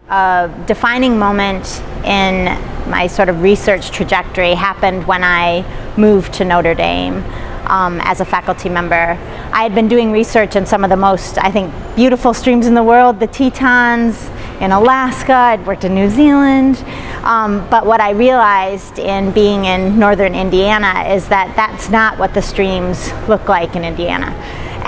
A defining moment in my sort of research trajectory happened when I moved to Notre Dame as a faculty member. I had been doing research in some of the most, I think, beautiful streams in the world, the Tetons in Alaska. I'd worked in New Zealand. But what I realized in being in northern Indiana is that that's not what the streams look like in Indiana.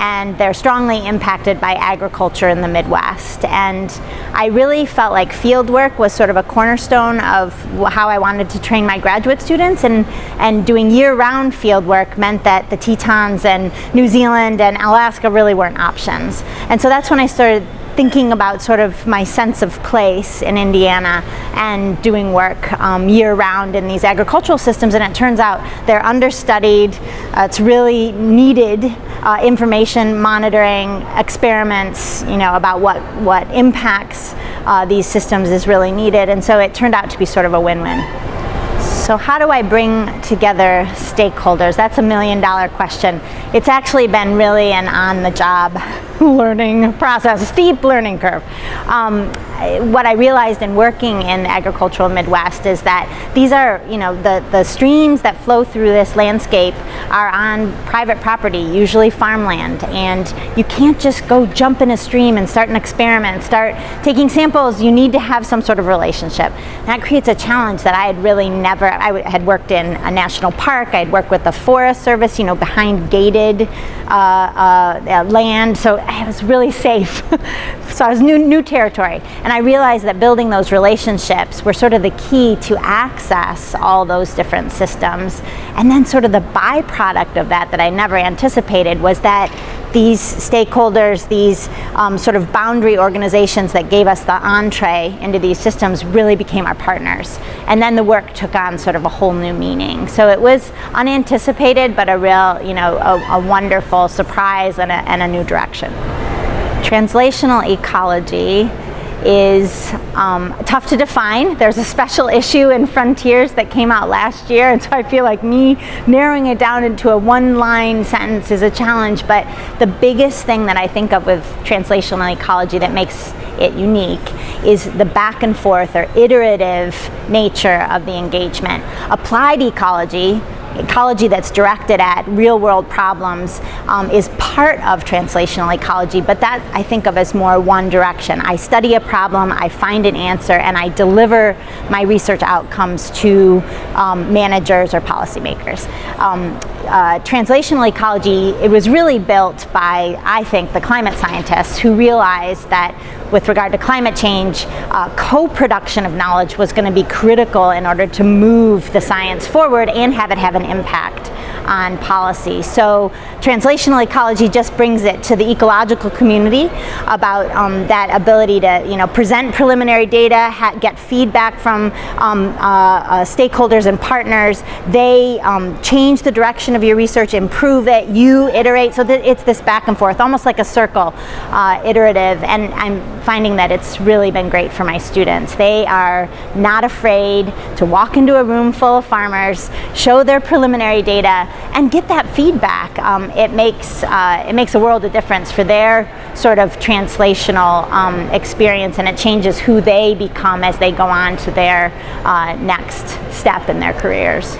And they're strongly impacted by agriculture in the Midwest. And I really felt like field work was sort of a cornerstone of how I wanted to train my graduate students, and doing year-round field work meant that the Tetons and New Zealand and Alaska really weren't options. And so that's when I started thinking about sort of my sense of place in Indiana and doing work year-round in these agricultural systems. And it turns out they're understudied. It's really needed information monitoring, experiments, about what impacts these systems is really needed. And so it turned out to be sort of a win-win. So how do I bring together stakeholders? That's $1 million question. It's actually been really an on-the-job learning process, steep learning curve. What I realized in working in the agricultural Midwest is that these are, the streams that flow through this landscape are on private property, usually farmland, and you can't just go jump in a stream and start an experiment, start taking samples. You need to have some sort of relationship. That creates a challenge that I had really never. I had worked in a national park. I'd worked with the Forest Service, behind gated land, so it was really safe. So I was new territory, and I realized that building those relationships were sort of the key to access all those different systems. And then sort of the byproduct of that I never anticipated was that these stakeholders, these sort of boundary organizations that gave us the entree into these systems really became our partners. And then the work took on sort of a whole new meaning. So it was unanticipated, but a real, a wonderful surprise and a new direction. Translational ecology is tough to define. There's a special issue in Frontiers that came out last year, and so I feel like me narrowing it down into a one-line sentence is a challenge. But the biggest thing that I think of with translational ecology that makes it unique is the back and forth or iterative nature of the engagement. Applied ecology that's directed at real-world problems is part of translational ecology, but that I think of as more one direction. I study a problem, I find an answer, and I deliver my research outcomes to managers or policymakers. Translational ecology, it was really built by, I think, the climate scientists who realized that with regard to climate change, co-production of knowledge was going to be critical in order to move the science forward and have it have an impact on policy. So translational ecology just brings it to the ecological community about that ability to present preliminary data, get feedback from stakeholders and partners. They change the direction of your research, improve it, you iterate, so that it's this back and forth, almost like a circle, iterative. And I'm finding that it's really been great for my students. They are not afraid to walk into a room full of farmers, show their preliminary data, and get that feedback. It makes a world of difference for their sort of translational experience, and it changes who they become as they go on to their next step in their careers.